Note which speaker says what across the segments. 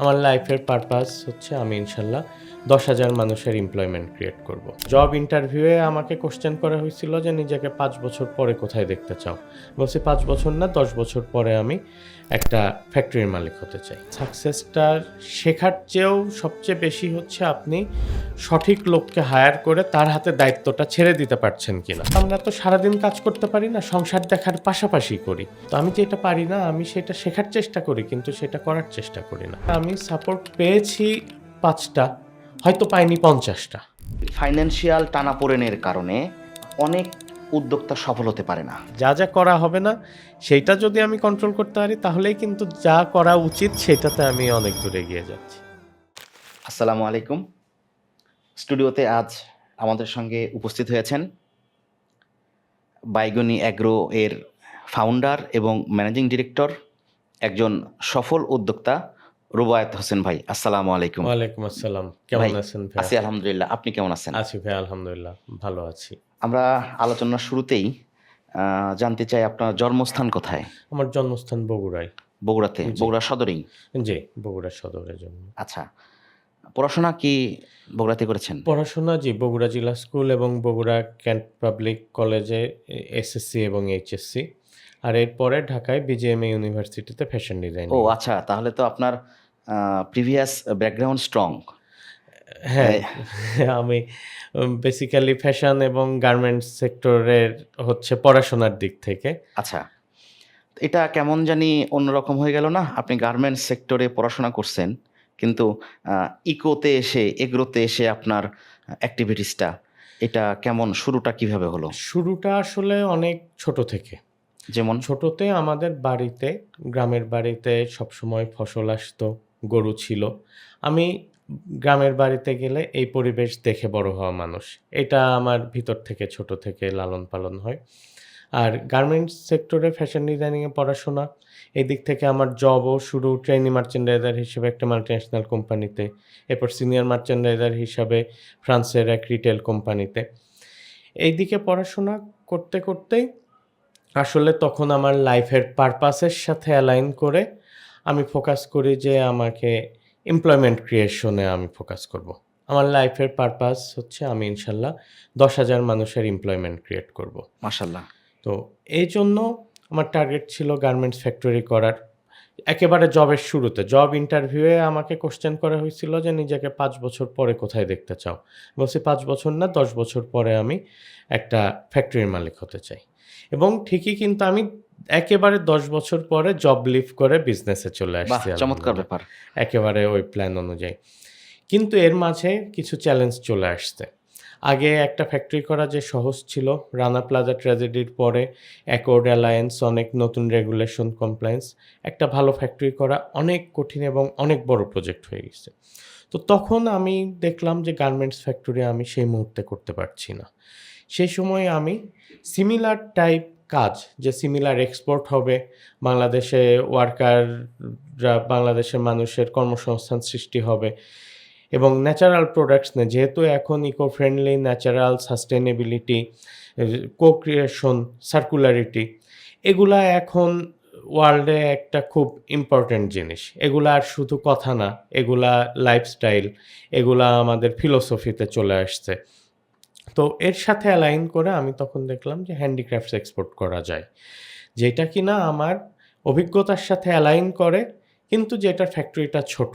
Speaker 1: আমার লাইফের পারপাস হচ্ছে আমি ইনশাল্লাহ 10,000 মানুষের এমপ্লয়মেন্ট ক্রিয়েট করব। জব ইন্টারভিউয়ে আমাকে কোশ্চেন করা হয়েছিল যে নিজেকে 5 বছর পরে কোথায় দেখতে চাও। বলছি 5 বছর না 10 বছর পরে আমি একটা ফ্যাক্টরির মালিক হতে চাই। সাকসেসটা শেখার চেয়েও সবচেয়ে বেশি হচ্ছে আপনি সঠিক লোককে হায়ার করে তার হাতে দায়িত্বটা ছেড়ে দিতে পারছেন কিনা। আমরা তো সারাদিন কাজ করতে পারি না, সংসার দেখার পাশাপাশি করি। তো আমি যেটা পারি না আমি সেটা শেখার চেষ্টা করি, কিন্তু সেটা করার চেষ্টা করি না। আমি সাপোর্ট পেয়েছি 5টা, হয়তো পাইনি 50টা।
Speaker 2: ফাইন্যান্সিয়াল টানাপোড়েনের কারণে অনেক উদ্যোক্তা সফল হতে পারে না।
Speaker 1: যা যা করা হবে না সেইটা যদি আমি কন্ট্রোল করতে পারি তাহলেই কিন্তু যা করা উচিত সেটাতে আমি অনেক দূরে এগিয়ে যাচ্ছি।
Speaker 2: আসসালামু আলাইকুম। স্টুডিওতে আজ আমাদের সঙ্গে উপস্থিত হয়েছেন বাইগনি অ্যাগ্রো এর ফাউন্ডার এবং ম্যানেজিং ডিরেক্টর, একজন সফল উদ্যোক্তা রুবায়েত হোসেন ভাই। আসসালামু আলাইকুম।
Speaker 1: ওয়ালাইকুম আসসালাম, কেমন
Speaker 2: ভাই,
Speaker 1: আছেন ভাই?
Speaker 2: আছি আলহামদুলিল্লাহ। আপনি কেমন আছেন?
Speaker 1: আছি ভাই, আলহামদুলিল্লাহ ভালো আছি।
Speaker 2: আমরা আলোচনার শুরুতেই জানতে চাই আপনার জন্মস্থান কোথায়?
Speaker 1: আমার জন্মস্থান বগুড়ায়।
Speaker 2: বগুড়াতে?
Speaker 1: জি।
Speaker 2: বগুড়া সদরেই?
Speaker 1: জি, বগুড়া সদরের জন্য।
Speaker 2: আচ্ছা, পড়াশোনা কি বগুড়াতে করেছেন?
Speaker 1: পড়াশোনা জি বগুড়া জিলা স্কুল এবং বগুড়া ক্যান্ট পাবলিক কলেজে এসএসসি এবং এইচএসসি, আর এরপরে ঢাকায় বিজিএমএ ইউনিভার্সিটিতে ফ্যাশন
Speaker 2: ও
Speaker 1: ডিজাইনিং।
Speaker 2: আচ্ছা, তাহলে তো আপনার প্রিভিয়াস ব্যাকগ্রাউন্ড স্ট্রং।
Speaker 1: হ্যাঁ, আমি বেসিক্যালি ফ্যাশন এবং গার্মেন্টস সেক্টরের হচ্ছে পড়াশোনার দিক থেকে।
Speaker 2: আচ্ছা, এটা কেমন জানি অন্যরকম হয়ে গেল না? আপনি গার্মেন্টস সেক্টরে পড়াশোনা করছেন, কিন্তু ইকোতে এসে এগ্রোতে এসে আপনার অ্যাক্টিভিটিসটা এটা কেমন, শুরুটা কিভাবে হলো?
Speaker 1: শুরুটা আসলে অনেক ছোট থেকে।
Speaker 2: যেমন?
Speaker 1: ছোটতে আমাদের বাড়িতে, গ্রামের বাড়িতে সবসময় ফসল আসতো, গরু ছিল। আমি গ্রামের বাড়িতে গেলে এই পরিবেশ দেখে বড় হওয়া মানুষ। এটা আমার ভিতর থেকে ছোট থেকে লালন পালন হয়। আর গার্মেন্টস সেক্টরে ফ্যাশন ডিজাইনিংয়ে পড়াশোনা, এই দিক থেকে আমার জবও শুরু ট্রেনি মার্চেন্ডাইজার হিসেবে একটা মাল্টিন্যাশনাল কোম্পানিতে, এরপর সিনিয়র মার্চেন্ডাইজার হিসাবে ফ্রান্সের এক রিটেল কোম্পানিতে। এইদিকে পড়াশোনা করতে করতেই আসলে তখন আমার লাইফের পারপাসের সাথে অ্যালাইন করে আমি ফোকাস করি যে আমাকে এমপ্লয়মেন্ট ক্রিয়েশনে আমি ফোকাস করব। আমার লাইফের পারপাস হচ্ছে আমি ইনশাল্লাহ 10,000 মানুষের এমপ্লয়মেন্ট ক্রিয়েট করব।
Speaker 2: মাশাআল্লাহ।
Speaker 1: তো এইজন্য আমার টার্গেট ছিল গার্মেন্টস ফ্যাক্টরি করার। একেবারে জবের শুরুতে জব ইন্টারভিউয়ে আমাকে কোশ্চেন করা হয়েছিল যে নিজেকে 5 বছর পরে কোথায় দেখতে চাও? বলছি 5 বছর না 10 বছর পরে আমি একটা ফ্যাক্টরির মালিক হতে চাই। এবং ঠিকই কিন্তু আমি একেবারে 10 বছর পরে জব লিভ করে বিজনেসে চলে
Speaker 2: বাহ!
Speaker 1: আসছি
Speaker 2: চমৎকার
Speaker 1: আলহামদুলিল্লাহ।
Speaker 2: ব্যাপার।
Speaker 1: একেবারে ওই প্ল্যান অনুযায়ী। কিন্তু এর মাঝে কিছু চ্যালেঞ্জ চলে আসছে। আগে একটা ফ্যাক্টরি করা যে সহজ ছিল, রানা প্লাজা ট্র্যাজেডির পরে অ্যাকর্ড অ্যালায়েন্স, অনেক নতুন রেগুলেশন কমপ্লায়েন্স, একটা ভালো ফ্যাক্টরি করা অনেক কঠিন এবং অনেক বড় প্রজেক্ট হয়ে গেছে। তো তখন আমি দেখলাম যে গার্মেন্টস ফ্যাক্টরি আমি সেই মুহূর্তে করতে পারছি না। সেই সময় আমি সিমিলার টাইপ কাজ, যে সিমিলার এক্সপোর্ট হবে, বাংলাদেশে ওয়ার্কাররা, বাংলাদেশের মানুষের কর্মসংস্থান সৃষ্টি হবে এবং ন্যাচারাল প্রোডাক্টস নিয়ে, যেহেতু এখন eco friendly, natural, sustainability, co-creation, circularity, এগুলা এখন ওয়ার্ল্ডে একটা খুব ইম্পর্ট্যান্ট জিনিস। এগুলা আর শুধু কথা না, এগুলা লাইফস্টাইল, এগুলা আমাদের ফিলোসফিতে চলে আসছে। তো এর সাথে অ্যালাইন করে আমি তখন দেখলাম যে হ্যান্ডিক্রাফটস এক্সপোর্ট করা যায়। যেটা কিনা আমার অভিজ্ঞতার সাথে অ্যালাইন করে, কিন্তু যেটার ফ্যাক্টরিটা ছোট।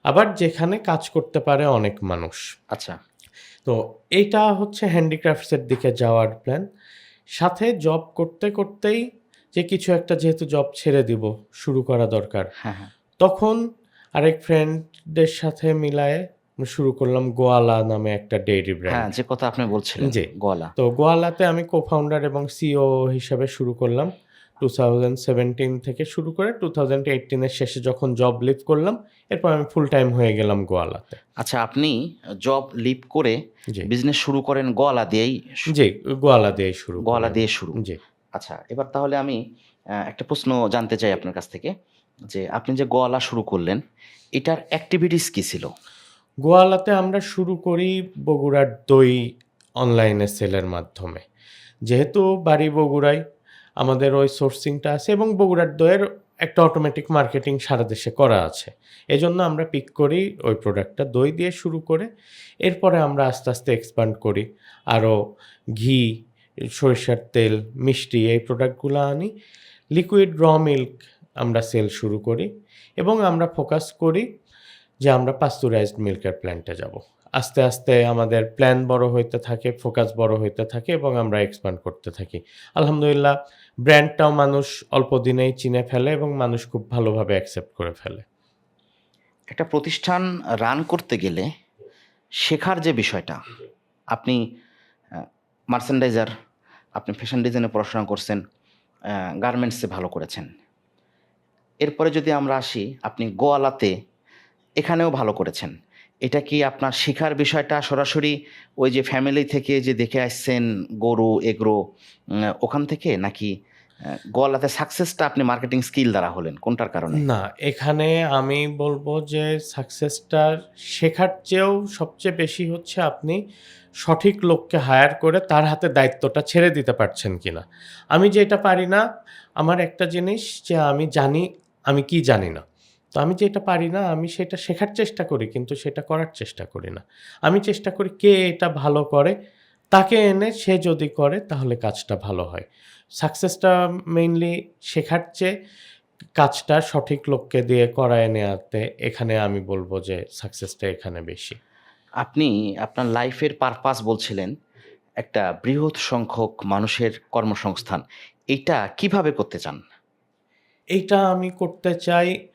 Speaker 1: আবার যেখানে কাজ করতে পারে অনেক মানুষ।
Speaker 2: আচ্ছা।
Speaker 1: তো এইটা হচ্ছে হ্যান্ডিক্রাফটসের দিকে যাওয়ার প্ল্যান। সাথে জব করতে করতেই যে কিছু একটা যেহেতু জব ছেড়ে দিব, শুরু করা দরকার।
Speaker 2: হ্যাঁ, হ্যাঁ।
Speaker 1: তখন আরেক ফ্রেন্ডদের সাথে মিলায়ে শুরু করলাম গোয়ালা নামে একটা ডেইরি
Speaker 2: হ্যাঁ,
Speaker 1: ব্র্যান্ড।
Speaker 2: যে কথা আপনি বলছিলেন,
Speaker 1: জি।
Speaker 2: গোয়ালা।
Speaker 1: তো গোয়ালাতে আমি কো-ফাউন্ডার এবং সিইও হিসাবে শুরু করলাম। 2017 থেকে শুরু করে 2018 এর শেষে যখন জব লিভ করলাম, এরপর আমি ফুল টাইম হয়ে গেলাম গোয়ালাতে।
Speaker 2: আচ্ছা, আপনি জব লিভ করে
Speaker 1: জি।
Speaker 2: বিজনেস শুরু করেন গোয়ালা দিয়েই?
Speaker 1: জি, গোয়ালা দিয়েই শুরু করি
Speaker 2: গোয়ালা
Speaker 1: আমি।
Speaker 2: দিয়ে শুরু।
Speaker 1: জি।
Speaker 2: আচ্ছা, এবার তাহলে আমি একটা প্রশ্ন জানতে চাই আপনার কাছ থেকে, যে আপনি যে গোয়ালা শুরু করলেন, এটার অ্যাক্টিভিটিস কি ছিল?
Speaker 1: গোয়ালাতে আমরা শুরু করি বগুড়ার দই অনলাইনে সেলের মাধ্যমে। যেহেতু বাড়ি বগুড়ায়, আমাদের ওই সোর্সিংটা আছে এবং বগুড়ার দইয়ের একটা অটোমেটিক মার্কেটিং সারা দেশে করা আছে। এজন্য আমরা পিক করি ওই প্রোডাক্টটা দই দিয়ে শুরু করে, এরপরে আমরা আস্তে, আস্তে এক্সপান্ড করি। আরও ঘি, সরিষার তেল, মিষ্টি এই প্রোডাক্টগুলো আনি। লিকুইড র মিল্ক আমরা সেল শুরু করি এবং আমরা ফোকাস করি যে আমরা পাস্তুরাইজড মিল্কের প্ল্যান্টে যাব। আস্তে, আস্তে আমাদের প্ল্যান বড় হইতে থাকে, ফোকাস বড় হইতে থাকে এবং আমরা এক্সপান্ড করতে থাকি। আলহামদুলিল্লাহ ব্র্যান্ডটাও মানুষ অল্প দিনেই চিনে ফেলে এবং মানুষ খুব ভালোভাবে অ্যাকসেপ্ট করে ফেলে।
Speaker 2: একটা প্রতিষ্ঠান রান করতে গেলে শেখার যে বিষয়টা, আপনি মার্চেন্ডাইজার, আপনি ফ্যাশন ডিজাইনে পড়াশোনা করছেন, গার্মেন্টসে ভালো করেছেন। এরপরে যদি আমরা আসি, আপনি গোয়ালাতে এখানেও ভালো করেছেন। এটা কি আপনার শেখার বিষয়টা সরাসরি ওই যে ফ্যামিলি থেকে যে দেখে আসছেন গরু এগ্রো ওখান থেকে, নাকি গোয়ালাতে সাকসেসটা আপনি মার্কেটিং স্কিল দ্বারা হলেন, কোনটার কারণে?
Speaker 1: না, এখানে আমি বলব যে সাকসেসটা শেখার চেয়েও সবচেয়ে বেশি হচ্ছে আপনি সঠিক লোককে হায়ার করে তার হাতে দায়িত্বটা ছেড়ে দিতে পারছেন কিনা। আমি যেটা পারি না, আমার একটা জিনিস যে আমি জানি আমি কি জানি না। তো আমি যেটা পারি না আমি সেটা শেখার চেষ্টা করি কিন্তু সেটা করার চেষ্টা করি না। আমি চেষ্টা করি কে এটা ভালো করে, তাকে এনে সে যদি করে তাহলে কাজটা ভালো হয়। সাকসেসটা মেইনলি শেখার চেয়ে কাজটা সঠিক লোককে দিয়ে করায় নেয়াতে এখানে আমি বলব যে সাকসেসটা এখানে বেশি।
Speaker 2: আপনি আপনার লাইফের পারপাস বলছিলেন একটা বৃহৎ সংখ্যক মানুষের কর্মসংস্থান। এইটা কিভাবে করতে চান?
Speaker 1: এইটা আমি করতে চাই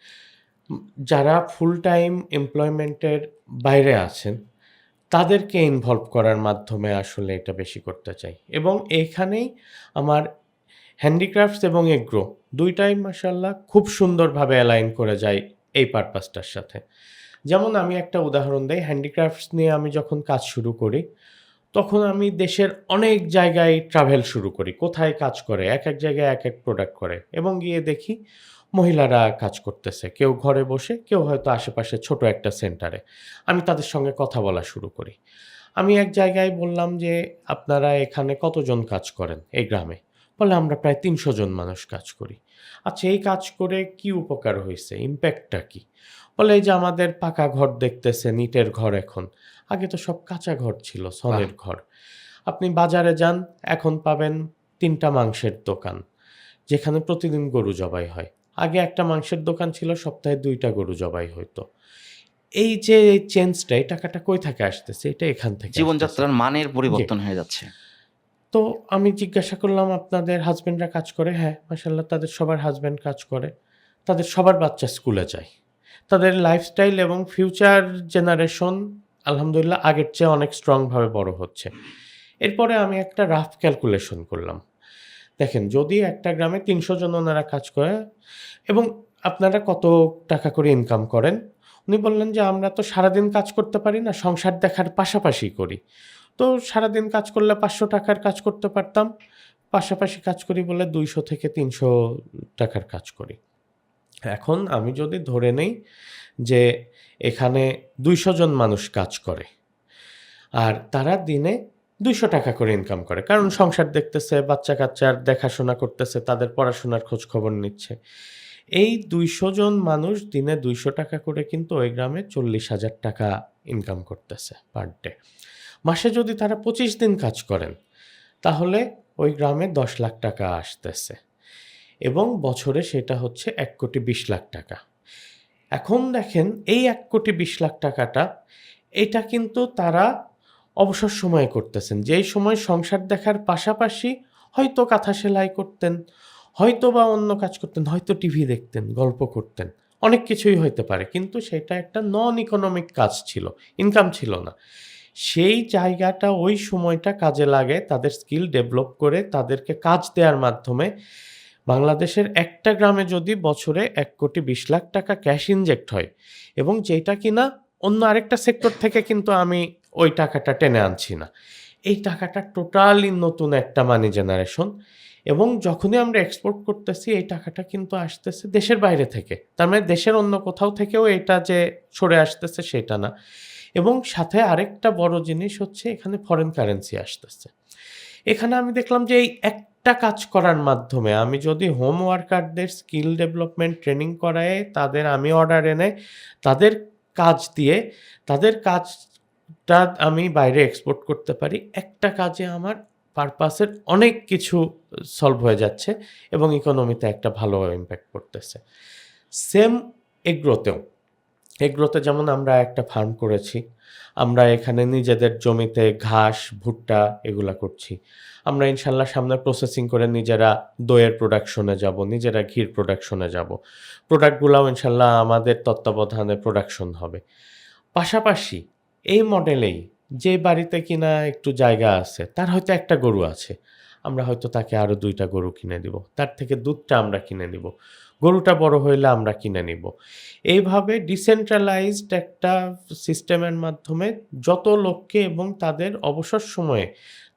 Speaker 1: যারা ফুল টাইম এমপ্লয়মেন্টের বাইরে আছেন, তাদেরকে ইনভলভ করার মাধ্যমে আসলে এটা বেশি করতে চাই। এবং এইখানেই আমার হ্যান্ডিক্রাফটস এবং এগ্রো ২ টাই মাশাআল্লাহ খুব সুন্দরভাবে অ্যালাইন করে যায় এই পারপাসটার সাথে। যেমন আমি একটা উদাহরণ দেই, হ্যান্ডিক্রাফটস নিয়ে আমি যখন কাজ শুরু করি, তখন আমি দেশের অনেক জায়গায় ট্রাভেল শুরু করি। কোথায় কাজ করে, একেক জায়গায় একেক প্রোডাক্ট করে এবং গিয়ে দেখি মহিলারা কাজ করতেছে। কেউ ঘরে বসে, কেউ হয়তো আশেপাশে ছোট একটা সেন্টারে। আমি তাদের সঙ্গে কথা বলা শুরু করি। আমি এক জায়গায় বললাম যে, "আপনারা এখানে কতজন কাজ করেন এই গ্রামে?" বলে, "আমরা প্রায় ৩০০ জন মানুষ কাজ করি।" "আচ্ছা এই কাজ করে কি উপকার হইছে? ইমপ্যাক্টটা কি?" বলে, "এই যে আমাদের পাকা ঘর দেখতেছেন, ইটের ঘর এখন। আগে তো সব কাঁচা ঘর ছিল,
Speaker 2: বাহ!
Speaker 1: ছনের ঘর। আপনি বাজারে যান, এখন পাবেন ৩ টা মাংসের দোকান, যেখানে প্রতিদিন গরু জবাই হয়। আগে একটা মাংসের দোকান ছিল, সপ্তাহে ২ টা গরু জবাই হইতো। এই যে এই চেঞ্জটা, এই টাকাটা কই থেকে আসতেছে? এটা এখান থেকে আসতেছে।"
Speaker 2: জীবনযাত্রার মানের
Speaker 1: জি।
Speaker 2: পরিবর্তন হয়ে যাচ্ছে।
Speaker 1: তো আমি জিজ্ঞাসা করলাম, "আপনাদের হাসব্যান্ডরা কাজ করে?" "হ্যাঁ, মাশাআল্লাহ তাদের সবার হাসব্যান্ড কাজ করে। তাদের সবার বাচ্চা স্কুলে যায়। তাদের লাইফস্টাইল এবং ফিউচার জেনারেশন আলহামদুলিল্লাহ আগের চেয়ে অনেক স্ট্রংভাবে বড় হচ্ছে।" এরপরে আমি একটা রাফ ক্যালকুলেশন করলাম। দেখেন যদি একটা গ্রামে ৩০০ জন ওনারা কাজ করে এবং আপনারা কত টাকা করে ইনকাম করেন? উনি বললেন যে, "আমরা তো সারাদিন কাজ করতে পারি না, সংসার দেখার পাশাপাশি করি। তো সারাদিন কাজ করলে ৳৫০০ র কাজ করতে পারতাম। পাশাপাশি কাজ করি বলে ৳২০০ থেকে ৳৩০০ র কাজ করি।" এখন আমি যদি ধরে নেই যে এখানে ২০০ জন মানুষ কাজ করে। আর তারা দিনে ৳২০০ করে ইনকাম করে। কারণ সংসার দেখতেছে, বাচ্চা-কাচ্চার দেখাশোনা করতেছে, তাদের পড়াশোনার খোঁজখবর নিচ্ছে। এই ২০০ জন মানুষ দিনে ৳২০০ করে কিন্তু ওই গ্রামে ৳৪০,০০০ ইনকাম করতেছে পার ডে। মাসে যদি তারা ২৫ দিন কাজ করেন, তাহলে ওই গ্রামে ৳১০,০০,০০০ আসতেছে এবং বছরে সেটা হচ্ছে ৳১,২০,০০,০০০। এখন দেখেন এই ৳১,২০,০০,০০০ এটা কিন্তু তারা অবসর সময়ে করতেছেন। যেই সময় সংসার দেখার পাশাপাশি হয়তো কাঁথা সেলাই করতেন, হয়তোবা অন্য কাজ করতেন, হয়তো টিভি দেখতেন, গল্প করতেন। অনেক কিছুই হইতে পারে। কিন্তু সেটা একটা নন ইকোনমিক কাজ ছিল, ইনকাম ছিল না। সেই জায়গাটা ওই সময়টা কাজে লাগে তাদের স্কিল ডেভেলপ করে তাদেরকে কাজ দেয়ার মাধ্যমে বাংলাদেশের একটা গ্রামে যদি বছরে ৳১,২০,০০,০০০ ক্যাশ ইনজেক্ট হয় এবং যেটা কিনা অন্য আরেকটা সেক্টর থেকে কিন্তু আমি ওই টাকাটা টেনে আনছি না। এই টাকাটা টোটালি নতুন একটা মানি জেনারেশন এবং যখনই আমরা এক্সপোর্ট করতেছি এই টাকাটা কিন্তু আসতেছে দেশের বাইরে থেকে। তার মানে দেশের অন্য কোথাও থেকেও এটা যে সরে আসতেছে সেটা না। এবং সাথে আরেকটা বড় জিনিস হচ্ছে এখানে ফরেন কারেন্সি আসতেছে। এখানে আমি দেখলাম যে এই একটা কাজ করার মাধ্যমে আমি যদি হোম ওয়ার্কারদের স্কিল ডেভেলপমেন্ট ট্রেনিং করায়ে তাদের আমি অর্ডার এনে তাদের কাজ দিয়ে তাদের কাজটা আমি বাইরে এক্সপোর্ট করতে পারি, একটা কাজে আমার পারপাসের অনেক কিছু সলভ হয়ে যাচ্ছে এবং ইকোনমিতে একটা ভালো ইম্প্যাক্ট পড়তেছে। সেম এগ্রোতেও, এগ্রোতে যেমন আমরা একটা ফার্ম করেছি, আমরা এখানে নিজেদের জমিতে ঘাস, ভুট্টা এগুলা করছি। আমরা ইনশাল্লাহ সামনে প্রসেসিং করে নিজেরা দইয়ের প্রোডাকশনে যাব, নিজেরা ঘির প্রোডাকশনে যাব। প্রোডাক্টগুলাও ইনশাল্লাহ আমাদের তত্ত্বাবধানে প্রোডাকশন হবে। পাশাপাশি এই মডেলেই যে বাড়িতে কিনা একটু জায়গা আছে, তার হয়তো একটা গরু আছে, আমরা হয়তো তাকে আরও ২টা গরু কিনে দিব, তার থেকে দুধটা আমরা কিনে নিব, গরুটা বড় হইলে আমরা কিনে নিব। এইভাবে ডিসেন্ট্রালাইজড একটা সিস্টেমের মাধ্যমে যত লোককে এবং তাদের অবসর সময়ে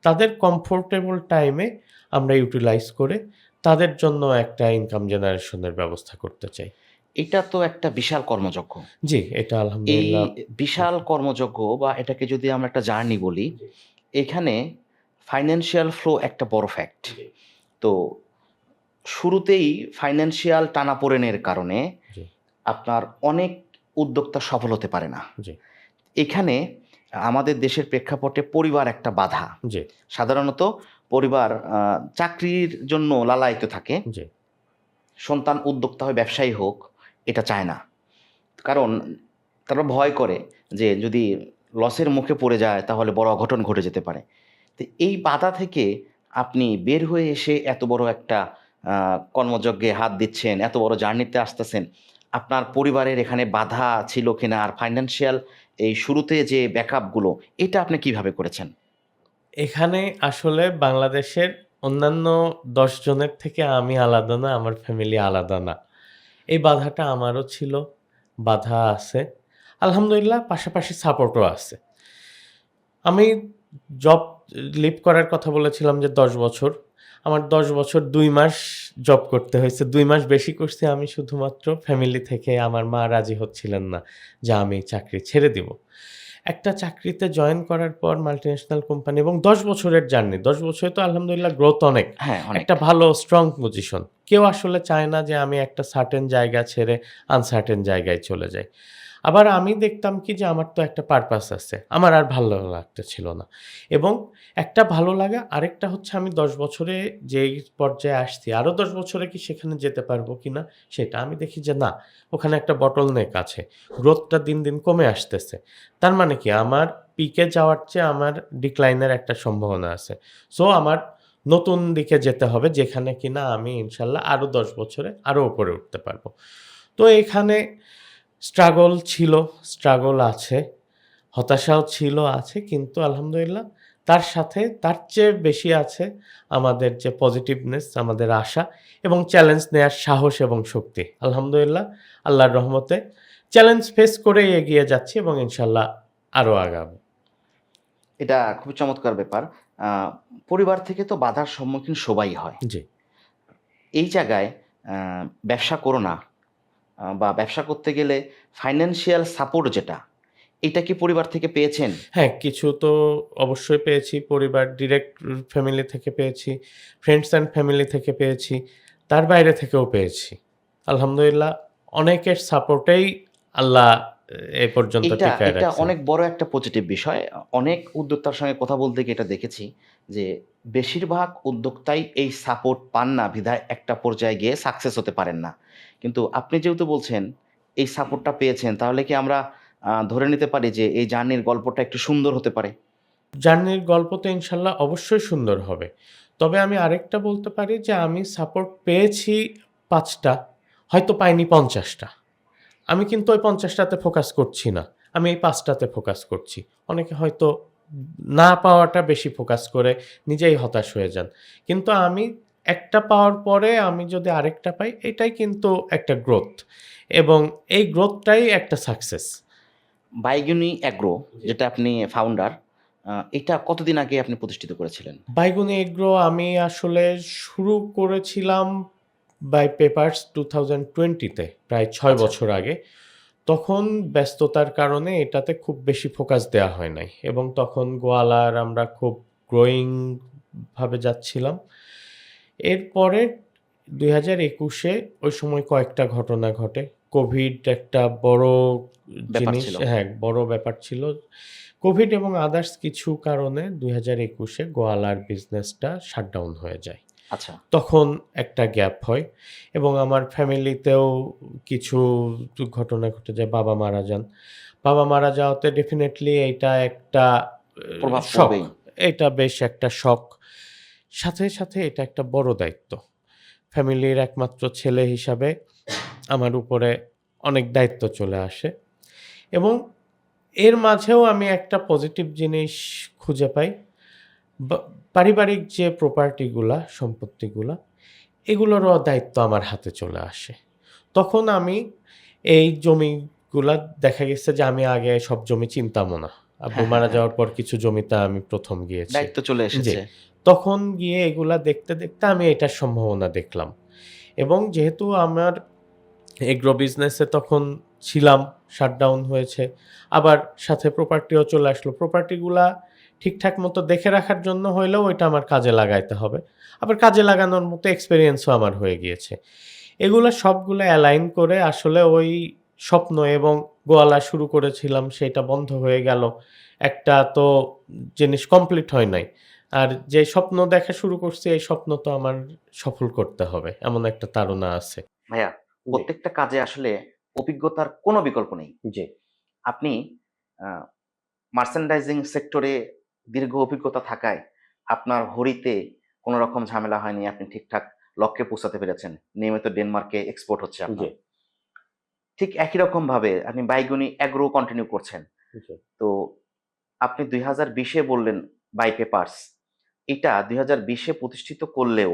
Speaker 1: তাদের কমফোর্টেবল টাইমে আমরা ইউটিলাইজ করে তাদের জন্য একটা ইনকাম জেনারেশনের ব্যবস্থা করতে চাই।
Speaker 2: এটা তো একটা বিশাল কর্মযজ্ঞ।
Speaker 1: জি, এটা
Speaker 2: এই
Speaker 1: আলহামদুলিল্লাহ।
Speaker 2: বিশাল কর্মযজ্ঞ বা এটাকে যদি আমরা একটা জার্নি বলি, এখানে ফাইন্যান্সিয়াল ফ্লো একটা বড় ফ্যাক্ট। তো শুরুতেই ফাইন্যান্সিয়াল টানাপোড়েনের কারণে
Speaker 1: জি,
Speaker 2: আপনার অনেক উদ্যোক্তা সফল হতে পারে না।
Speaker 1: জি,
Speaker 2: এখানে আমাদের দেশের প্রেক্ষাপটে পরিবার একটা বাধা।
Speaker 1: জি,
Speaker 2: সাধারণত পরিবার চাকরির জন্য লালায়িত থাকে।
Speaker 1: জি,
Speaker 2: সন্তান উদ্যোক্তা হয়, ব্যবসায়ী হোক, এটা চায় না। কারণ তারা ভয় করে যে যদি লসের মুখে পড়ে যায় তাহলে বড় অঘটন ঘটে যেতে পারে। তো এই বাধা থেকে আপনি বের হয়ে এসে এত বড় একটা কর্মযজ্ঞে হাত দিচ্ছেন, এত বড় জার্নিতে আসতেছেন। আপনার পরিবারের এখানে বাধা ছিল কিনা? আর ফাইন্যান্সিয়াল এই শুরুতে যে ব্যাকআপগুলো, এটা আপনি কিভাবে করেছেন?
Speaker 1: এখানে আসলে বাংলাদেশের অন্যান্য ১০ জনের থেকে আমি আলাদা না, আমার ফ্যামিলি আলাদা না। এই বাধাটা আমারও ছিল, বাধা আছে। আলহামদুলিল্লাহ পাশাপাশি সাপোর্টও আছে। আমি জব লিভ করার কথা বলেছিলাম যে ১০ বছর। আমার ১০ বছর ২ মাস জব করতে হয়েছে। ২ মাস বেশি করছি আমি শুধুমাত্র ফ্যামিলি থেকে, আমার মা রাজি হচ্ছিলেন না যে আমি চাকরি ছেড়ে দিব। একটা চাকরিতে জয়েন করার পর মাল্টিন্যাশনাল কোম্পানি এবং ১০ বছরের জার্নি। ১০ বছরে তো আলহামদুলিল্লাহ গ্রোথ অনেক।
Speaker 2: হ্যাঁ, অনেক।
Speaker 1: একটা ভালো স্ট্রং পজিশন। কেউ আসলে চায় না যে আমি একটা সার্টেন জায়গা ছেড়ে আনসার্টেন জায়গায় চলে যাই। আবার আমি দেখতাম কি যে আমার তো একটা পারপাস আছে। আমার আর ভালো লাগতেছিল না। এবং একটা ভালো লাগা, আরেকটা হচ্ছে আমি ১০ বছরে যেই পর্যায়ে আসছি, আরও ১০ বছরে কি সেখানে যেতে পারবো কিনা সেটা। আমি দেখি যে না, ওখানে একটা বটলনেক আছে। গ্রোথটা দিন, দিন কমে আসতেছে। তার মানে কি আমার পিকে যাওয়ার চেয়ে আমার ডিক্লাইনের একটা সম্ভাবনা আছে। সো আমার নতুন দিকে যেতে হবে যেখানে কিনা আমি ইনশাল্লাহ আরও ১০ বছরে আরও উপরে উঠতে পারবো। তো এখানে স্ট্রাগল ছিল, স্ট্রাগল আছে, হতাশাও ছিল, আছে, কিন্তু আলহামদুলিল্লাহ তার সাথে তার চেয়ে বেশি আছে আমাদের যে পজিটিভনেস, আমাদের আশা এবং চ্যালেঞ্জ নেয়ার সাহস এবং শক্তি। আলহামদুলিল্লাহ আল্লাহর রহমতে চ্যালেঞ্জ ফেস করেই এগিয়ে যাচ্ছি এবং ইনশাল্লাহ আরও আগাবো।
Speaker 2: এটা খুবই চমৎকার ব্যাপার। আ পরিবার থেকে তো বাধার সম্মুখীন সবাই হয়।
Speaker 1: জি।
Speaker 2: এই জায়গায় আ ব্যবসা করো না বা ব্যবসা করতে গেলে ফাইন্যান্সিয়াল সাপোর্ট যেটা, এটা কি পরিবার থেকে পেয়েছেন?
Speaker 1: হ্যাঁ, কিছু তো অবশ্যই পেয়েছি। পরিবার ডিরেক্ট ফ্যামিলি থেকে পেয়েছি, ফ্রেন্ডস অ্যান্ড ফ্যামিলি থেকে পেয়েছি, তার বাইরে থেকেও পেয়েছি। আলহামদুলিল্লাহ অনেকের সাপোর্টেই আল্লাহ এ পর্যন্ত
Speaker 2: এটা
Speaker 1: টিকায়
Speaker 2: এটা
Speaker 1: রাখছেন।
Speaker 2: অনেক বড় একটা পজিটিভ বিষয়। অনেক উদ্যোক্তার সঙ্গে কথা বলতে গিয়ে এটা দেখেছি যে, বেশিরভাগ উদ্যোক্তাই এই সাপোর্ট পান না বিধায় একটা পর্যায়ে গিয়ে সাকসেস হতে পারেন না। কিন্তু আপনি যেহেতু বলছেন এই সাপোর্টটা পেয়েছেন, তাহলে কি আমরা ধরে নিতে পারি যে এই জার্নির গল্পটা একটু সুন্দর হতে পারে?
Speaker 1: জার্নির গল্প তো ইনশাল্লাহ অবশ্যই সুন্দর হবে। তবে আমি আরেকটা বলতে পারি যে আমি সাপোর্ট পেয়েছি ৫ টা, হয়তো পাইনি ৫০ টা। আমি কিন্তু ওই ৫০ টাতে ফোকাস করছি না। আমি এই ৫ টাতে ফোকাস করছি। অনেকে হয়তো না পাওয়াটা বেশি ফোকাস করে নিজেই হতাশ হয়ে যান। কিন্তু আমি একটা পাওয়ার পরে আমি যদি আরেকটা পাই, এটাই কিন্তু একটা গ্রোথ এবং এই গ্রোথটাই একটা সাকসেস।
Speaker 2: বাইগুনি অ্যাগ্রো
Speaker 1: জি।
Speaker 2: যেটা আপনি ফাউন্ডার, এটা কতদিন আগে আপনি প্রতিষ্ঠিত করেছিলেন?
Speaker 1: বাইগুনি এগ্রো আমি আসলে শুরু করেছিলাম বাই পেপারস 2020 তে, প্রায় ৬
Speaker 2: আচ্ছা।
Speaker 1: বছর আগে। তখন ব্যস্ততার কারণে এটাতে খুব বেশি ফোকাস দেয়া হয় নাই এবং তখন গোয়ালার আমরা খুব গ্রোয়িং ভাবে যাচ্ছিলাম। এরপরে ২০২১-এ ওই সময় কয়েকটা ঘটনা ঘটে। কোভিড একটা বড়
Speaker 2: ব্যাপার
Speaker 1: জিনিস,
Speaker 2: ছিল।
Speaker 1: হ্যাঁ, বড় ব্যাপার ছিল। কোভিড এবং আদার্স কিছু কারণে ২০২১-এ গোয়ালার বিজনেসটা শাটডাউন হয়ে যায়।
Speaker 2: আচ্ছা।
Speaker 1: তখন একটা গ্যাপ হয় এবং আমার ফ্যামিলিতেও কিছু ঘটনা ঘটে যায়। বাবা মারা যান। বাবা মারা যাওয়াতে ডেফিনিটলি এইটা একটা
Speaker 2: প্রভাব
Speaker 1: শক।
Speaker 2: পড়বেই।
Speaker 1: এটা বেশ একটা শক। সাথে, সাথে এটা একটা বড় দায়িত্ব। ফ্যামিলির একমাত্র ছেলে হিসাবে আমার উপরে অনেক দায়িত্ব চলে আসে এবং এর মাঝেও আমি একটা পজিটিভ জিনিস খুঁজে পাই। বা পারিবারিক যে প্রপার্টিগুলা, সম্পত্তিগুলা, এগুলোরও দায়িত্ব আমার হাতে চলে আসে। তখন আমি এই জমিগুলা দেখা গেছে যে আমি আগে সব জমি চিনতামও না। আব্বু
Speaker 2: হ্যাঁ, হ্যাঁ,
Speaker 1: মারা
Speaker 2: হ্যাঁ।
Speaker 1: যাওয়ার পর কিছু জমিতে আমি ১ম গিয়েছি।
Speaker 2: দায়িত্ব চলে
Speaker 1: জি।
Speaker 2: এসেছে।
Speaker 1: তখন গিয়ে এগুলা দেখতে, দেখতে আমি এটার সম্ভাবনা দেখলাম এবং যেহেতু আমার এগ্রো বিজনেসে তখন ছিলাম, শাটডাউন হয়েছে। আবার সাথে প্রপার্টিও চলে আসলো। প্রপার্টিগুলা ঠিকঠাক মতো দেখে রাখার জন্য হইলেও ওইটা আমার কাজে লাগাইতে হবে। আবার কাজে লাগানোর মতো এক্সপেরিয়েন্সও আমার হয়ে গিয়েছে। এগুলা সবগুলা অ্যালাইন করে আসলে ওই স্বপ্ন এবং গোয়ালা শুরু করেছিলাম সেটা বন্ধ হয়ে গেল। একটা তো জিনিস কমপ্লিট হয় নাই। আর যে স্বপ্ন দেখা শুরু করছি এই স্বপ্ন তো আমার সফল করতে হবে। এমন একটা তাড়না আছে।
Speaker 2: ভাইয়া,
Speaker 1: জি,
Speaker 2: প্রত্যেকটা কাজে আসলে অভিজ্ঞতার কোনো বিকল্প নেই।
Speaker 1: জি।
Speaker 2: আপনি আ মার্চেন্ডাইজিং সেক্টরে দীর্ঘ অভিজ্ঞতা থাকায় আপনার হরিতে কোনো রকম ঝামেলা হয়নি। আপনি ঠিকঠাক লক্ষ্যে পৌঁছাতে পেরেছেন। নিয়মিত ডেনমার্কে এক্সপোর্ট হচ্ছে
Speaker 1: জি,
Speaker 2: আপনার। ঠিক একই রকমভাবে আপনি বাইগুনি অ্যাগ্রো কন্টিনিউ করছেন।
Speaker 1: জি,
Speaker 2: তো আপনি ২০২০ এ বললেন বাই পেপারস। এটা ২০২০ এ প্রতিষ্ঠিত করলেও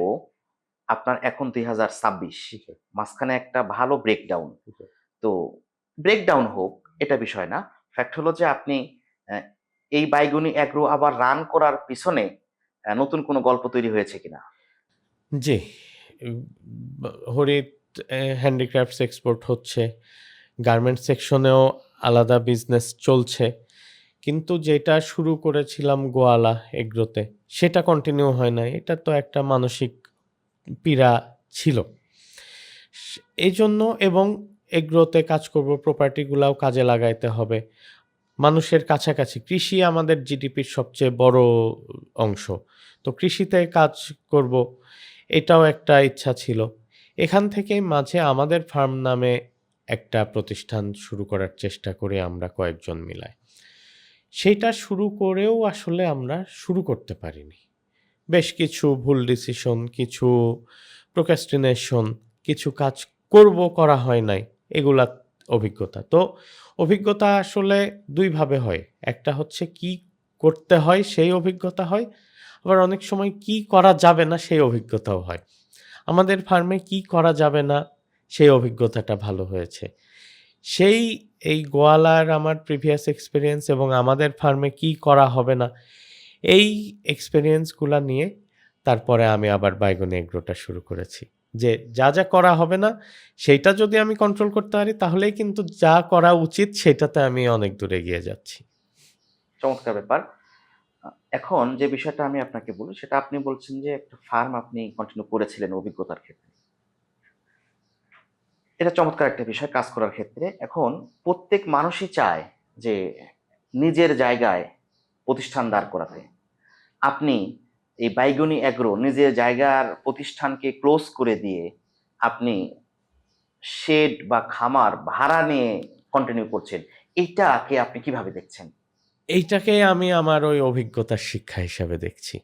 Speaker 2: আপনার এখন ২০২৬,
Speaker 1: জি,
Speaker 2: মাঝখানে একটা ভালো ব্রেকডাউন।
Speaker 1: জি।
Speaker 2: তো ব্রেকডাউন হোক এটা বিষয় না। ফ্যাক্ট হলো যে আপনি অ্যা এই বাইগুনি এগ্রো আবার রান করার পিছনে নতুন কোনো গল্প তৈরি হয়েছে কিনা?
Speaker 1: জি, উম হরিৎ হ্যান্ডিক্রাফটস এক্সপোর্ট হচ্ছে। গার্মেন্টস সেকশনেও আলাদা বিজনেস চলছে। কিন্তু যেটা শুরু করেছিলাম গোয়ালা এগ্রোতে, সেটা কন্টিনিউ হয় নাই। এটা তো একটা মানসিক পীড়া ছিল। সে এজন্য এবং এগ্রোতে কাজ করব, প্রপার্টিগুলাও কাজে লাগাইতে হবে। মানুষের কাছাকাছি কৃষি আমাদের জিডিপির সবচেয়ে বড় অংশ। তো কৃষিতে কাজ করব, এটাও একটা ইচ্ছা ছিল। এখান থেকেই মাঝে আমাদের ফার্ম নামে একটা প্রতিষ্ঠান শুরু করার চেষ্টা করি আমরা কয়েকজন মিলায়। সেইটা শুরু করেও আসলে আমরা শুরু করতে পারিনি। বেশ কিছু ভুল ডিসিশন, কিছু procrastination, কিছু কাজ করব, করা হয় নাই। এগুলা অভিজ্ঞতা। তো অভিজ্ঞতা আসলে ২ ভাবে হয়। একটা হচ্ছে কি করতে হয় সেই অভিজ্ঞতা হয়। আবার অনেক সময় কি করা যাবে না সেই অভিজ্ঞতাও হয়। আমাদের ফার্মে কি করা যাবে না সেই অভিজ্ঞতাটা ভালো হয়েছে। সেই এই গোয়ালার আমার প্রিভিয়াস এক্সপেরিয়েন্স এবং আমাদের ফার্মে কি করা হবে না, এই এক্সপেরিয়েন্স গুলা নিয়ে তারপরে আমি আবার বাইগনি এগ্রোটা শুরু করেছি। যে যা, যা করা হবে না সেইটা যদি আমি কন্ট্রোল করতে পারি তাহলেই কিন্তু যা করা উচিত সেটাতে আমি অনেক দূর এগিয়ে যাচ্ছি।
Speaker 2: চমৎকার ব্যাপার। আ এখন যে বিষয়টা আমি আপনাকে বলি সেটা আপনি বলছেন যে একটা ফার্ম আপনি কন্টিনিউ করেছিলেন অভিজ্ঞতার ক্ষেত্রে। এটা চমৎকার একটা বিষয় কাজ করার ক্ষেত্রে। এখন প্রত্যেক মানুষই চায় যে নিজের জায়গায় প্রতিষ্ঠান দাঁড় করাতে। আপনি এই বাইগনি এগ্রো নিজের জায়গার প্রতিষ্ঠানকে ক্লোজ করে দিয়ে আপনি শেড বা খামার ভাড়া নিয়ে কন্টিনিউ করছেন। এইটাকে আপনি কিভাবে দেখছেন?
Speaker 1: এইটাকে আমি আমার ওই অভিজ্ঞতার শিক্ষা হিসাবে দেখছি।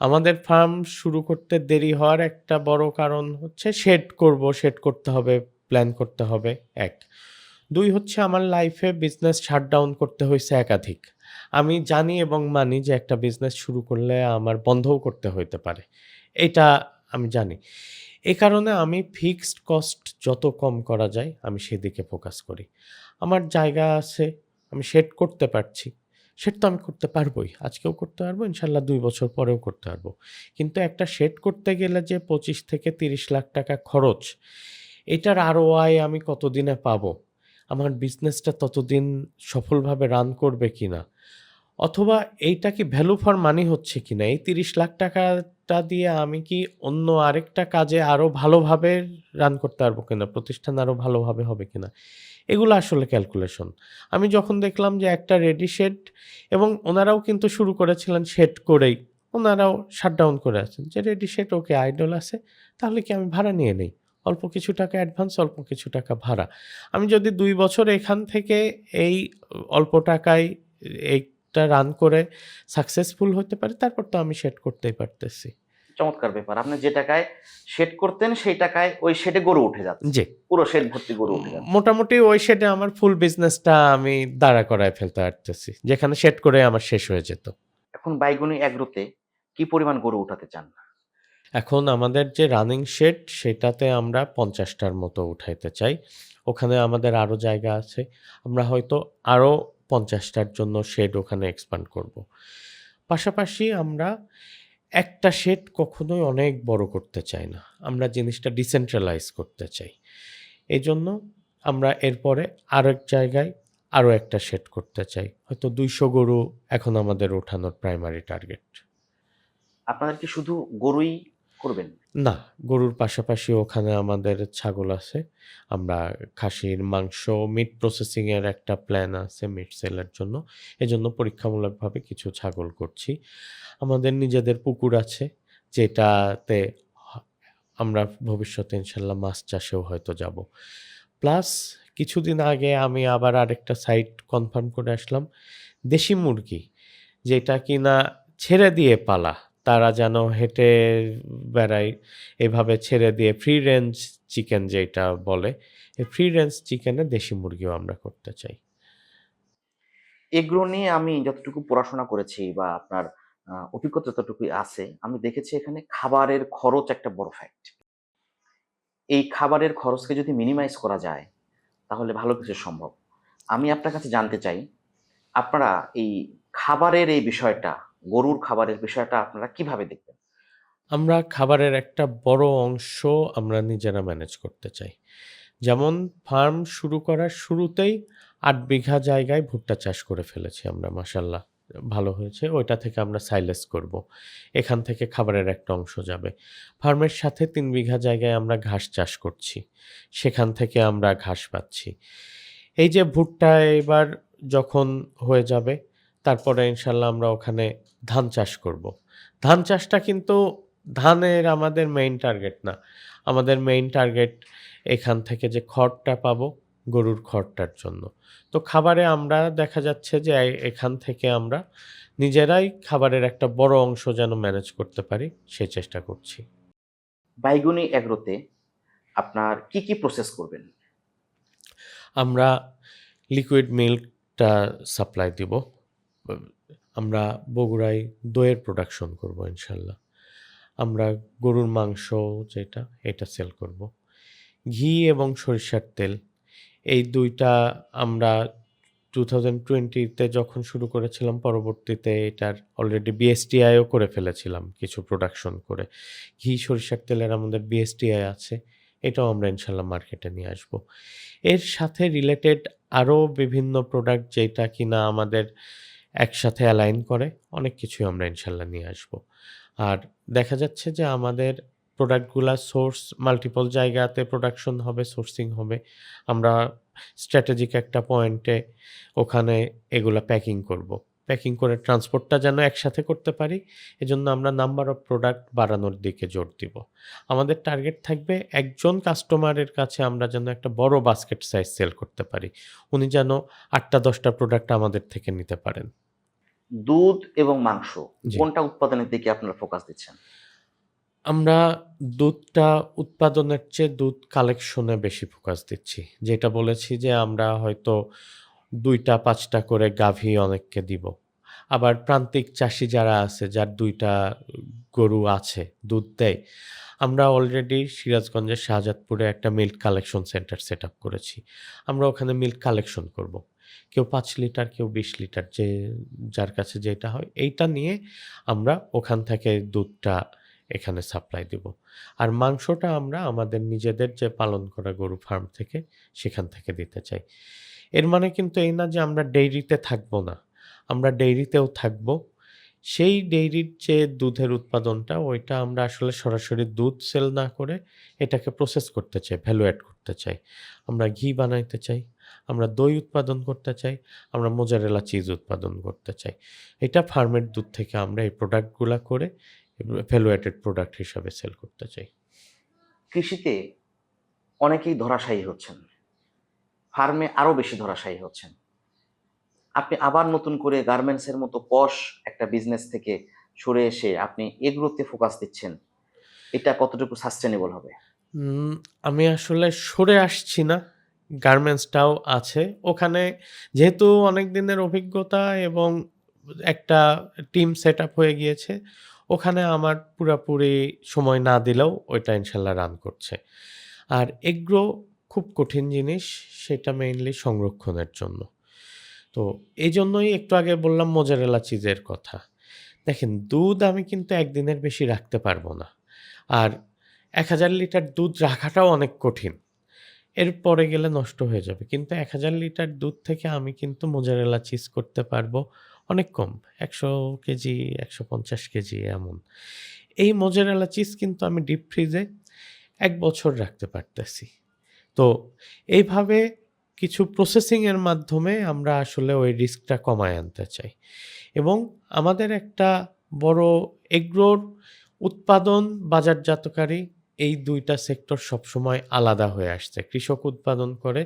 Speaker 1: আমাদের ফার্ম শুরু করতে দেরি হওয়ার একটা বড় কারণ হচ্ছে শেড করব, শেড করতে হবে, প্ল্যান করতে হবে ১। ২ হচ্ছে আমার লাইফে বিজনেস শাটডাউন করতে হইছে একাধিক। আমি জানি এবং মানি যে একটা বিজনেস শুরু করলে আমার বন্ধও করতে হইতে পারে। এইটা আমি জানি। এ কারণে আমি ফিক্সড কস্ট যত কম করা যায় আমি সেদিকে ফোকাস করি। আমার জায়গা আছে, আমি শেড করতে পারছি। শেড তো আমি করতে পারবই। আজকেও করতে পারবো, ইনশাআল্লাহ ২ বছর পরেও করতে পারবো। কিন্তু একটা শেড করতে গেলে যে ২৫ থেকে ৩০ লাখ টাকা খরচ, এটার ROI আমি কতদিনে পাবো? আমার বিজনেসটা ততদিন সফলভাবে রান করবে কিনা? অথবা এইটা কি ভ্যালু ফর মানি হচ্ছে কিনা? এই ৩০ লাখ টাকাটা দিয়ে আমি কি অন্য আরেকটা কাজে আরো ভালোভাবে রান করতে পারবো কিনা? প্রতিষ্ঠান আরো ভালোভাবে হবে কিনা? এগুলো আসলে ক্যালকুলেশন। আমি যখন দেখলাম যে একটা রেডি শেড এবং ওনারাও কিন্তু শুরু করেছিলেন শেড করেই। ওনারাও শাটডাউন করে আছেন যে রেডি শেড ওকে আইডল আছে, তাহলে কি আমি ভাড়া নিয়ে নেই। অল্প কিছু টাকা অ্যাডভান্স, অল্প কিছু টাকা ভাড়া। আমি যদি ২ বছর এখান থেকে এই অল্প টাকায় এইটা রান করে সাকসেসফুল হতে পারি, তারপর তো আমি শেড করতেই পারতেছি।
Speaker 2: চমৎকার ব্যাপার। আপনি যে টাকায় শেড করতেন সেই টাকায় ওই শেডে গরু উঠে যাচ্ছে।
Speaker 1: জি।
Speaker 2: পুরো শেড ভর্তি গরু উঠে যাচ্ছে।
Speaker 1: মোটামুটি ওই শেডে আমার ফুল বিজনেসটা আমি দাঁড়া করায় ফেলতে পারতেছি। যেখানে শেড করে আমার শেষ হয়ে যেত।
Speaker 2: এখন বাইগুনি এগ্রোতে কি পরিমাণ গরু উঠাতে চান?
Speaker 1: এখন আমাদের যে রানিং শেড সেটাতে আমরা ৫০ টার মতো উঠাইতে চাই। ওখানে আমাদের আরো জায়গা আছে। আমরা হয়তো আরো ৫০ টার জন্য শেড ওখানে এক্সপান্ড করব। পাশাপাশি আমরা একটা শেড কখনোই অনেক বড় করতে চাই না। আমরা জিনিসটা ডিসেন্ট্রালাইজ করতে চাই। এজন্য আমরা এরপরে আরেক জায়গায় আরো একটা শেড করতে চাই। হয়তো ২০০ গরু এখন আমাদের ওঠানোর প্রাইমারি টার্গেট।
Speaker 2: আপনাদের কি শুধু গরুই করবেন?
Speaker 1: না, গরুর পাশাপাশি ওখানে আমাদের ছাগল আছে। আমরা খাসির মাংস, মিট প্রসেসিং এর একটা প্ল্যান আছে মিট সেলের জন্য। এজন্য পরীক্ষামূলকভাবে কিছু ছাগল করছি। আমাদের নিজেদের পুকুর আছে, যেটাতে হ আমরা ভবিষ্যতে ইনশাল্লাহ মাছ চাষেও হয়তো যাব। প্লাস কিছুদিন আগে আমি আবার আরেকটা সাইট কনফার্ম করে আসলাম। দেশি মুরগি, যেটা কিনা ছেড়ে দিয়ে পালা। তারা যেন হেঁটে বেড়ায়, এভাবে ছেড়ে দিয়ে ফ্রি রেঞ্জ চিকেন যেটা বলে, এই ফ্রি রেঞ্জ চিকেনে দেশি মুরগিও আমরা করতে চাই।
Speaker 2: এগুলো নিয়ে আমি যতটুকু পড়াশোনা করেছি বা আপনার অভিজ্ঞতা যতটুকুই আছে, আমি দেখেছি এখানে খাবারের খরচ একটা বড় ফ্যাক্ট। এই খাবারের খরচকে যদি মিনিমাইজ করা যায়, তাহলে ভালো কিছু সম্ভব। আমি আপনার কাছে জানতে চাই, আপনারা এই খাবারের এই বিষয়টা, গরুর খাবারের বিষয়টা আপনারা কিভাবে দেখবেন?
Speaker 1: আমরা খাবারের একটা বড় অংশ আমরা নিজেরা ম্যানেজ করতে চাই। যেমন ফার্ম শুরু করার শুরুতেই ৮ বিঘা জায়গায় ভুট্টা চাষ করে ফেলেছি আমরা, মাশাআল্লাহ ভালো হয়েছে। ওইটা থেকে আমরা সাইলেজ করব। এখান থেকে খাবারের একটা অংশ যাবে। ফার্মের সাথে ৩ বিঘা জায়গায় আমরা ঘাস চাষ করছি। সেখান থেকে আমরা ঘাস পাচ্ছি। এই যে ভুট্টা এবার যখন হয়ে যাবে, তারপরে ইনশাআল্লাহ আমরা ওখানে ধান চাষ করব। ধান চাষটা কিন্তু ধানের আমাদের মেইন টার্গেট না। আমাদের মেইন টার্গেট এখান থেকে যে খড়টা পাবো, গরুর খড়টার জন্য। তো খাবারে আমরা দেখা যাচ্ছে যে এখান থেকে আমরা নিজেরাই খাবারের একটা বড় অংশ যেন ম্যানেজ করতে পারি, সেই চেষ্টা করছি।
Speaker 2: বাইগুনি এগ্রোতে আপনার কি, কি প্রসেস করবেন?
Speaker 1: আমরা লিকুইড মিল্কটা সাপ্লাই দিব। ব আমরা বগুড়ায় দইয়ের প্রোডাকশন করব ইনশাল্লাহ। আমরা গরুর মাংস যেটা, এটা সেল করব। ঘি এবং সরিষার তেল, এই ২ টা আমরা 2020 তে যখন শুরু করেছিলাম, পরবর্তীতে এটার অলরেডি বিএসটিআই ও করে ফেলেছিলাম কিছু প্রোডাকশন করে। ঘি, সরিষার তেলের আমাদের বিএসটিআই আছে। এটাও আমরা ইনশাল্লাহ মার্কেটে নিয়ে আসব। এর সাথে রিলেটেড আরও বিভিন্ন প্রোডাক্ট যেটা কিনা আমাদের একসাথে অ্যালাইন করে, অনেক কিছুই আমরা ইনশাল্লাহ নিয়ে আসব। আর দেখা যাচ্ছে যে আমাদের প্রোডাক্টগুলা সোর্স মাল্টিপল জায়গাতে প্রোডাকশন হবে, সোর্সিং হবে। আমরা স্ট্র্যাটেজিক একটা পয়েন্টে ওখানে এগুলা প্যাকিং করব। প্যাকিং করে ট্রান্সপোর্টটা যেন একসাথে করতে পারি, এজন্য আমরা নাম্বার অফ প্রোডাক্ট বাড়ানোর দিকে জোর দিব। আমাদের টার্গেট থাকবে একজন কাস্টমারের কাছে আমরা যেন একটা বড় বাস্কেট সাইজ সেল করতে পারি। উনি যেন ৮টা ১০টা প্রোডাক্ট আমাদের থেকে নিতে পারেন।
Speaker 2: দুধ এবং মাংস
Speaker 1: জি।
Speaker 2: কোনটা উৎপাদনের দিকে আপনারা ফোকাস দিচ্ছেন?
Speaker 1: আমরা দুধটা উৎপাদনের চেয়ে দুধ কালেকশনে বেশি ফোকাস দিচ্ছি। যেটা বলেছি যে আমরা হয়তো ২ টা ৫ টা করে গাভী অনেককে দিব। আবার প্রান্তিক চাষী যারা আছে, যার ২ টা গরু আছে, দুধ দেয়। আমরা অলরেডি সিরাজগঞ্জের শাহজাদপুরে একটা মিল্ক কালেকশন সেন্টার সেটআপ করেছি। আমরা ওখানে মিল্ক কালেকশন করব। কেউ ৫ লিটার, কেউ ২০ লিটার, যার কাছে যেটা হয়, এইটা নিয়ে আমরা ওখান থেকে দুধটা এখানে সাপ্লাই দিব। আর মাংসটা আমরা আমাদের নিজেদের যে পালন করা গরু ফার্ম থেকে, সেখান থেকে দিতে চাই। এর মানে কিন্তু এই না যে আমরা ডেইরিতে থাকবো না। আমরা ডেইরিতেও থাকবো। সেই ডেইরির যে দুধের উৎপাদনটা ওইটা আমরা আসলে সরাসরি দুধ সেল না করে এটাকে প্রসেস করতে চাই, ভ্যালু এড করতে চাই। আমরা ঘি বানাইতে চাই, আমরা দই উৎপাদন করতে চাই, আমরা মোজারেলা চিজ উৎপাদন করতে চাই। এটা ফার্মের দুধ থেকে আমরা এই প্রোডাক্টগুলা করে ভ্যালু এডেড প্রোডাক্ট হিসাবে সেল করতে চাই।
Speaker 2: কৃষিতে অনেকেই ধরাশায়ী হচ্ছেন, ফার্মে আরো বেশি ধরাশায়ী হচ্ছেন। আপনি আবার নতুন করে গার্মেন্টসের মতো পশ একটা বিজনেস থেকে সরে এসে আপনি এগুলোতে ফোকাস দিচ্ছেন, এটা কতটুকু সাস্টেনেবল হবে?
Speaker 1: উম আমি আসলে সরে আসছি না। গার্মেন্টসটাও আছে। ওখানে যেহেতু অনেক দিনের অভিজ্ঞতা এবং একটা টিম সেটআপ হয়ে গিয়েছে, ওখানে আমার পুরাপুরি সময় না দিলেও ওইটা ইনশাল্লাহ রান করছে। আর এগ্রো খুব কঠিন জিনিস, সেটা মেইনলি সংরক্ষণের জন্য। তো এইজন্যই একটু আগে বললাম মোজারেলা চিজের কথা। দেখেন দুধ আমি কিন্তু একদিনের বেশি রাখতে পারবো না। আর ১,০০০ লিটার দুধ রাখাটাও অনেক কঠিন। এরপরে গেলে নষ্ট হয়ে যাবে। কিন্তু ১,০০০ লিটার দুধ থেকে আমি কিন্তু মোজারেলা চিজ করতে পারবো অনেক কম। ১০০ কেজি, ১৫০ কেজি এমন। এই মোজারেলা চিজ কিন্তু আমি ডিপ ফ্রিজে ১ বছর রাখতে পারতেছি। তো এইভাবে কিছু প্রসেসিং এর মাধ্যমে আমরা আসলে ওই রিস্কটা কমায় আনতে চাই। এবং আমাদের একটা বড় এগ্রোর উৎপাদন, বাজারজাতকারী এই ২ টা সেক্টর সবসময় আলাদা হয়ে আসছে। কৃষক উৎপাদন করে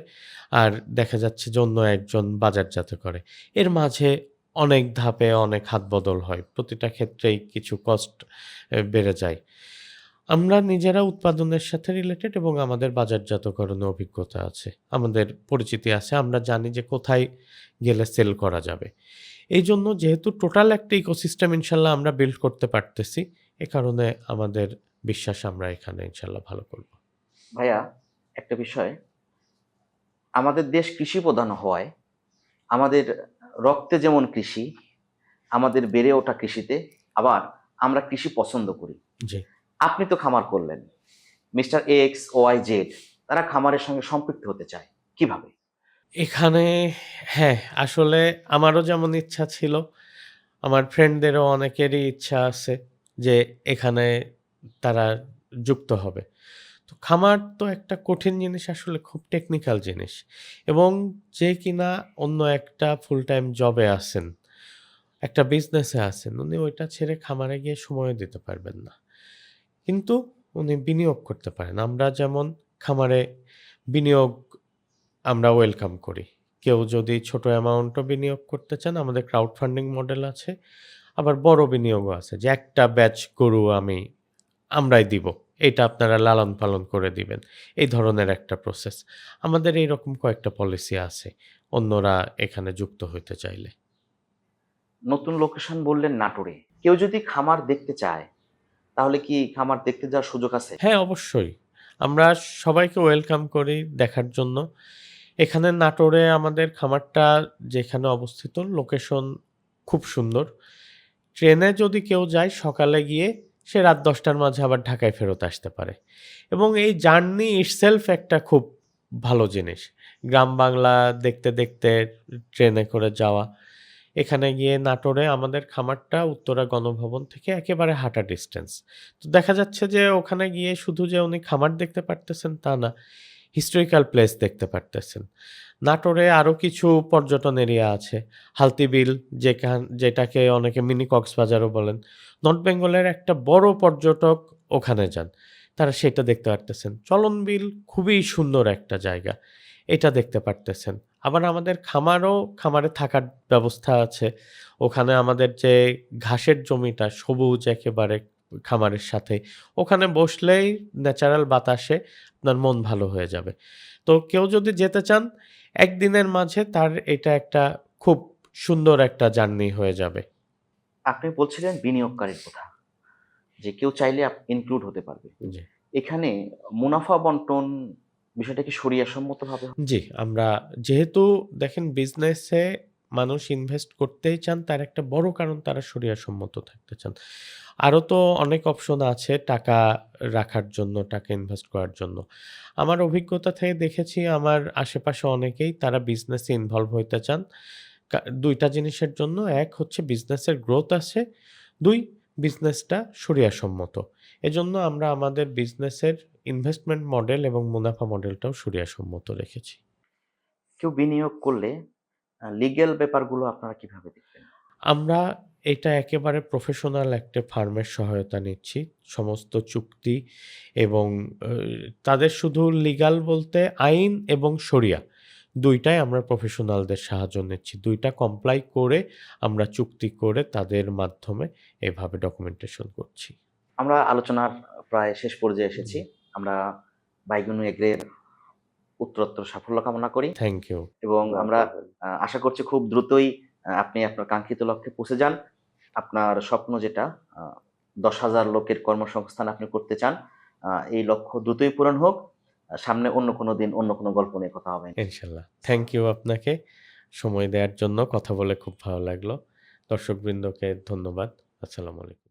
Speaker 1: আর দেখা যাচ্ছে যে অন্য একজন বাজারজাত করে। এর মাঝে অনেক ধাপে অনেক হাতবদল হয়। প্রতিটা ক্ষেত্রেই কিছু কস্ট বেড়ে যায়। আমরা নিজেরা উৎপাদনের সাথে রিলেটেড এবং আমাদের বাজারজাতকরণে অভিজ্ঞতা আছে। আমাদের পরিচিতি আছে। আমরা জানি যে কোথায় গেলে সেল করা যাবে। এইজন্য যেহেতু টোটাল একটা ইকোসিস্টেম ইনশাল্লাহ আমরা বিল্ড করতে পারতেছি, এ কারণে আমাদের বিশ্বাস আমরা এখানে ইনশাল্লাহ ভালো করব।
Speaker 2: ভাইয়া, একটা বিষয়, আমাদের দেশ কৃষি প্রধান হওয়ায় আমাদের রক্তে যেমন কৃষি, আমাদের বেড়ে ওঠা কৃষিতে, আবার আমরা কৃষি পছন্দ করি।
Speaker 1: জি।
Speaker 2: আপনি তো খামার করলেন, মিস্টার এক্স ওয়াই জেড তারা খামারের সঙ্গে সম্পৃক্ত হতে চায় কিভাবে?
Speaker 1: এখানে হ্যাঁ, আসলে আমারও যেমন ইচ্ছা ছিল, আমার ফ্রেন্ডদেরও অনেকেরই ইচ্ছা আছে যে এখানে তারা যুক্ত হবে। তো খামার তো একটা কঠিন জিনিস, আসলে খুব টেকনিক্যাল জিনিস এবং যে কিনা অন্য একটা ফুল টাইম জবে আছেন, একটা বিজনেসে আছেন, উনি ওইটা ছেড়ে খামারে গিয়ে সময়ও দিতে পারবেন না। কিন্তু উনি বিনিয়োগ করতে পারেন। আমরা যেমন খামারে বিনিয়োগ আমরা ওয়েলকাম করি। কেউ যদি ছোট অ্যামাউন্টও বিনিয়োগ করতে চান, আমাদের ক্রাউড ফান্ডিং মডেল আছে। আবার বড় বিনিয়োগও আছে যে একটা ব্যাচ গরু আমরাই দিব। এইটা আপনারা লালন-পালন করে দিবেন। এই ধরনের একটা প্রসেস। আমাদের এইরকম কয়েকটা পলিসি আছে, অন্যরা এখানে যুক্ত হইতে চাইলে।
Speaker 2: নতুন লোকেশন বললেন নাটোরে, কেউ যদি খামার দেখতে চায় তাহলে কি খামার দেখতে যাওয়ার সুযোগ আছে?
Speaker 1: হ্যাঁ, অবশ্যই। আমরা সবাইকে ওয়েলকাম করি দেখার জন্য। এখানে নাটোরে আমাদের খামারটা যেখানে অবস্থিত, লোকেশন খুব সুন্দর। ট্রেনে যদি কেউ যায় সকালে গিয়ে সে রাত ১০টার মাঝে আবার ঢাকায় ফেরত আসতে পারে এবং এই জার্নি ইটসেলফ একটা খুব ভালো জিনিস। গ্রাম বাংলা দেখতে, দেখতে ট্রেনে করে যাওয়া। এখানে গিয়ে নাটোরে আমাদের খামারটা উত্তরা গণভবন থেকে একেবারে হাঁটা ডিসট্যান্স। তো দেখা যাচ্ছে যে ওখানে গিয়ে শুধু যে উনি খামার দেখতে পারতেছেন তা না, হিস্টোরিক্যাল প্লেস দেখতে পারতেছেন। নাটোরে আরো কিছু পর্যটন এরিয়া আছে। হালতিবিল যেটাকে অনেকে মিনি কক্সবাজারও বলেন। নর্থ বেঙ্গলের একটা বড় পর্যটক ওখানে যান। তারা সেটা দেখতে পারতেছেন। চলনবিল খুবই সুন্দর একটা জায়গা। এটা দেখতে পারতেছেন। আবার আমাদের খামারে থাকার ব্যবস্থা আছে। ওখানে আমাদের যে ঘাসের জমিটা সবুজ একেবারে খামারের সাথে। ওখানে বসলেই ন্যাচারাল বাতাসে আপনার মন ভালো হয়ে যাবে। তো কেউ যদি যেতে চান, একদিনের মাঝে তার এটা একটা খুব সুন্দর একটা জার্নি হয়ে যাবে।
Speaker 2: আপনি বলছিলেন বিনিয়োগকারীর কথা, যে কেউ চাইলে ইনক্লুড হতে পারবে।
Speaker 1: জি।
Speaker 2: এখানে মুনাফা বন্টন বিষয়টা কি শরিয়া সম্মতভাবে হবে?
Speaker 1: জি, আমরা যেহেতু দেখেন বিজনেসে মানুষ ইনভেস্ট করতেই চান, তার একটা বড় কারণ তারা শরিয়া সম্মত থাকতে চান। আরো তো অনেক অপশন আছে টাকা রাখার জন্য, টাকা ইনভেস্ট করার জন্য। আমার অভিজ্ঞতা থেকে দেখেছি আমার আশেপাশে অনেকেই তারা বিজনেসে ইনভলভ হইতে চান। ২ টা জিনিসের জন্য। ১ হচ্ছে বিজনেসের গ্রোথ আছে, ২ বিজনেসটা শরিয়াসম্মত। এজন্য আমরা আমাদের বিজনেসের ইনভেস্টমেন্ট মডেল এবং মুনাফা মডেলটাও শরিয়াসম্মত রেখেছি।
Speaker 2: কেউ বিনিয়োগ করলে লিগ্যাল ব্যাপারগুলো আপনারা কিভাবে দেখবেন?
Speaker 1: আমরা এটা একেবারে প্রফেশনাল একটা ফার্মের সহায়তা নিচ্ছি। সমস্ত চুক্তি এবং আ তাদের শুধু লিগ্যাল বলতে আইন এবং শরিয়া ২ টাই আমরা প্রফেশনালদের সাহায্য নিচ্ছি। ২ টা কমপ্লাই করে আমরা চুক্তি করে তাদের মাধ্যমে এভাবে ডকুমেন্টেশন করছি।
Speaker 2: আমরা আলোচনার প্রায় শেষ পর্যায়ে এসেছি। আমরা বাইগুনু এগ্রির উত্তরোত্তর সাফল্য কামনা করি
Speaker 1: থ্যাংক ইউ।
Speaker 2: এবং আমরা আশা করছি খুব দ্রুতই আপনি আপনার কাঙ্ক্ষিত লক্ষ্যে পৌঁছে যান। আপনার স্বপ্ন যেটা ১০,০০০ লোকের কর্মসংস্থান আপনি করতে চান, এই লক্ষ্য দ্রুতই পূরণ হোক। সামনে অন্য কোনো দিন অন্য কোনো গল্প নিয়ে কথা হবে।
Speaker 1: ইনশাআল্লাহ। থ্যাংক ইউ আপনাকে সময় দেওয়ার জন্য। কথা বলে খুব ভালো লাগলো। দর্শকবৃন্দকে ধন্যবাদ। আসসালামু আলাইকুম।